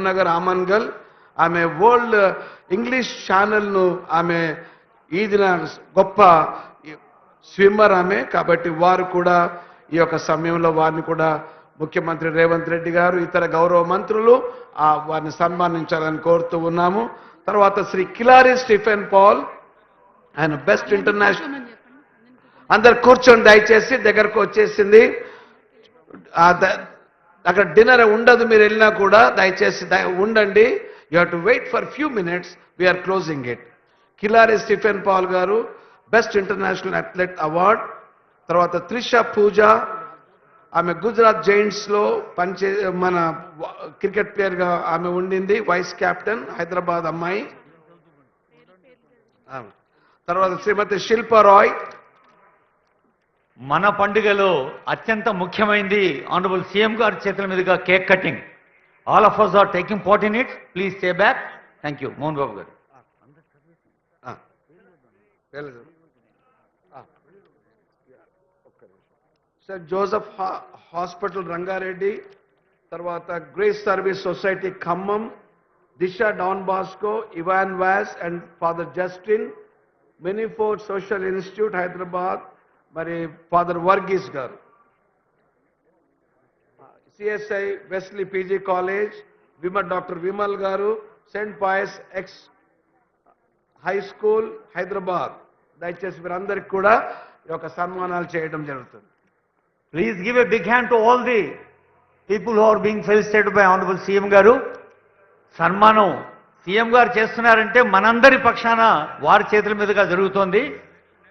కరీంనగర్ ఆమన్గల్. ఆమె world English ఛానల్ను ఆమె ఈదిన గొప్ప స్విమ్మర్ ఆమె. కాబట్టి వారు కూడా ఈ యొక్క సమయంలో వారిని కూడా ముఖ్యమంత్రి రేవంత్ రెడ్డి గారు ఇతర గౌరవ మంత్రులు వారిని సన్మానించాలని కోరుతూ ఉన్నాము. తర్వాత శ్రీ కిలారి స్టీఫెన్ పాల్, ఆయన బెస్ట్ ఇంటర్నేషనల్. అందరు కూర్చొని దయచేసి దగ్గరకు వచ్చేసింది. అక్కడ డిన్నర్ ఉండదు, మీరు వెళ్ళినా కూడా దయచేసి ఉండండి. You have to wait for few minutes, we are closing it. Kilari Stephen Paul గారు బెస్ట్ ఇంటర్నేషనల్ అథ్లెట్ అవార్డ్. తర్వాత త్రిష పూజా, ఆమె గుజరాత్ జైంట్స్లో మన క్రికెట్ ప్లేయర్గా ఆమె ఉండింది, వైస్ కెప్టెన్, హైదరాబాద్ అమ్మాయి. తర్వాత శ్రీమతి శిల్పా రాయ్. మన పండుగలో అత్యంత ముఖ్యమైనది ఆనరబుల్ సీఎం గారి చేతుల మీదుగా cake cutting. All of us are taking part in it. Please stay back. Thank you. Mohan Babu గారు. సార్ జోసెఫ్ హాస్పిటల్ రంగారెడ్డి, తర్వాత grace service society Khammam, Disha Don Bosco, Ivan Vas and father Justin, Montfort social institute Hyderabad, మరి father Varghese గారు. CSI Wesley PG college, doctor Vimal గారు, saint Pius X high school Hyderabad. దయచేసి మీరందరికీ కూడా ఈ యొక్క సన్మానాలు చేయడం జరుగుతుంది. Please give a big hand to all the people who are being felicitated by honourable CM గారు. సన్మానం సీఎం గారు చేస్తున్నారంటే మనందరి పక్షాన వారి చేతుల మీదుగా జరుగుతోంది.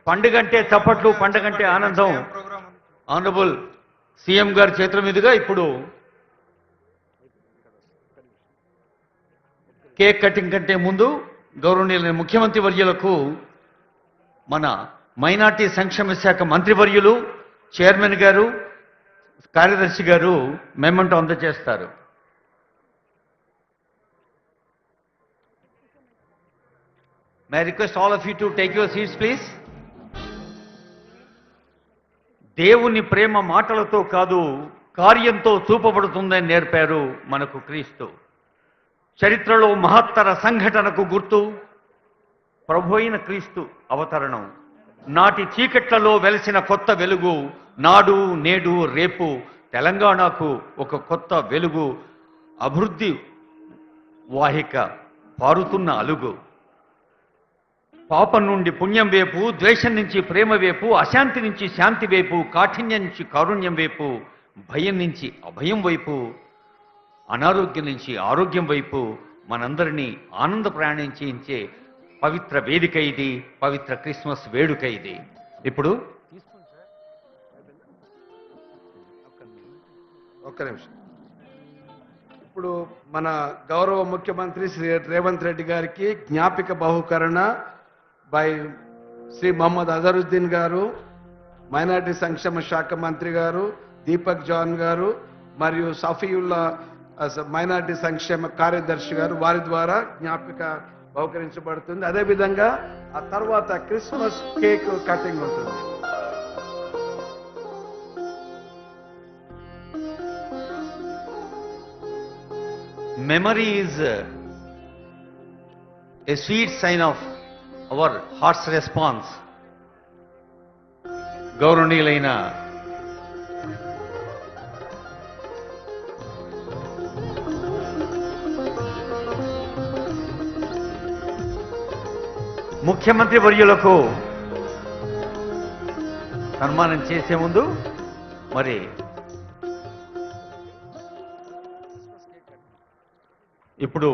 పండుగంటే చప్పట్లు, పండుగంటే ఆనందం. ఆనరబుల్ సీఎం గారి చేతుల మీదుగా ఇప్పుడు కేక్ కటింగ్ కంటే ముందు గౌరవనీయులైన ముఖ్యమంత్రి వర్యులకు మన మైనార్టీ సంక్షేమ శాఖ మంత్రివర్యులు, చైర్మన్ గారు, కార్యదర్శి గారు మెమెంటో అందజేస్తారు. మే I request all of you to take your seats please. దేవుని ప్రేమ మాటలతో కాదు కార్యంతో చూపబడుతుందని నేర్పారు మనకు క్రీస్తు. చరిత్రలో మహత్తర సంఘటనకు గుర్తు ప్రభు అయిన క్రీస్తు అవతరణం. నాటి చీకట్లలో వెలిసిన కొత్త వెలుగు నాడు నేడు రేపు తెలంగాణకు ఒక కొత్త వెలుగు, అభివృద్ధి వాహిక పారుతున్న అలుగు. పాపం నుండి పుణ్యం వైపు, ద్వేషం నుంచి ప్రేమ వైపు, అశాంతి నుంచి శాంతి వైపు, కాఠిన్యం నుంచి కారుణ్యం వైపు, భయం నుంచి అభయం వైపు, అనారోగ్యం నుంచి ఆరోగ్యం వైపు మనందరినీ ఆనంద ప్రయాణం చేయించే పవిత్ర వేదిక ఇది, పవిత్ర క్రిస్మస్ వేడుక ఇది. ఇప్పుడు ఒక్క నిమిషం. ఇప్పుడు మన గౌరవ ముఖ్యమంత్రి శ్రీ రేవంత్ రెడ్డి గారికి జ్ఞాపిక బహుకరణ బై శ్రీ మహమ్మద్ అజరుద్దీన్ గారు, మైనార్టీ సంక్షేమ శాఖ మంత్రి గారు, దీపక్ జాన్ గారు మరియు సఫీయుల్లా మైనార్టీ సంక్షేమ కార్యదర్శి గారు, వారి ద్వారా జ్ఞాపిక బహుకరించబడుతుంది. అదేవిధంగా ఆ తర్వాత క్రిస్మస్ కేక్ కటింగ్ ఉంటుంది. memory is a sweet sign of our heart's response. గౌరవనీయులైన ముఖ్యమంత్రి వర్యులకు సన్మానం చేసే ముందు మరి ఇప్పుడు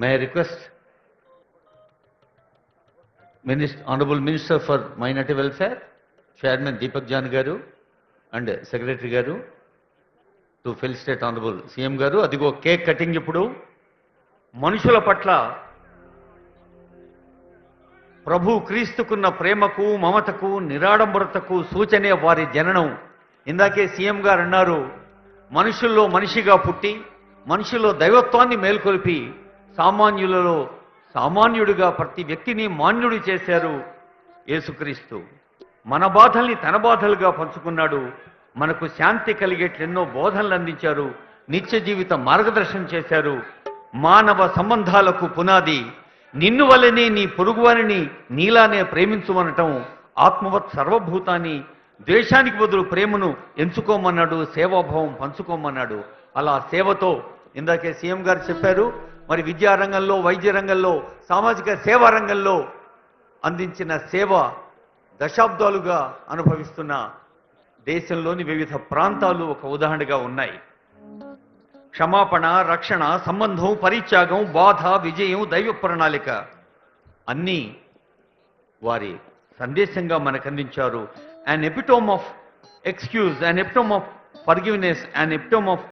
may I request honourable minister for minority welfare, chairman Deepak John గారు అండ్ సెక్రటరీ గారు టు ఫెలిసిటేట్ ఆనరబుల్ సీఎం గారు. అదిగో కేక్ కటింగ్. ఇప్పుడు మనుషుల పట్ల ప్రభు క్రీస్తుకున్న ప్రేమకు, మమతకు, నిరాడంబరతకు సూచనే వారి జననం. ఇందాకే సీఎం గారు అన్నారు, మనుషుల్లో మనిషిగా పుట్టి మనుషుల్లో దైవత్వాన్ని మేల్కొల్పి సామాన్యులలో సామాన్యుడిగా ప్రతి వ్యక్తిని మాన్యుడు చేశారు యేసుక్రీస్తు. మన బాధల్ని తన బాధలుగా పంచుకున్నాడు. మనకు శాంతి కలిగేట్లెన్నో బోధనలు అందించారు. నిత్య జీవిత మార్గదర్శనం చేశారు. మానవ సంబంధాలకు పునాది నిన్ను వల్లనే నీ పొరుగువారిని నీలానే ప్రేమించుమనటం, ఆత్మవత్ సర్వభూతాన్ని, ద్వేషానికి బదులు ప్రేమను ఎంచుకోమన్నాడు, సేవాభావం పంచుకోమన్నాడు. అలా సేవతో ఇందాకే సీఎం గారు చెప్పారు, మరి విద్యారంగంలో, వైద్య రంగంలో, సామాజిక సేవా రంగంలో అందించిన సేవ దశాబ్దాలుగా అనుభవిస్తున్న దేశంలోని వివిధ ప్రాంతాలు ఒక ఉదాహరణగా ఉన్నాయి. క్షమాపణ, రక్షణ, సంబంధం, పరిత్యాగం, బాధ, విజయం, దైవ ప్రణాళిక అన్నీ వారి సందేశంగా మనకు అందించారు. an epitome of excuse, an epitome of forgiveness, an epitome of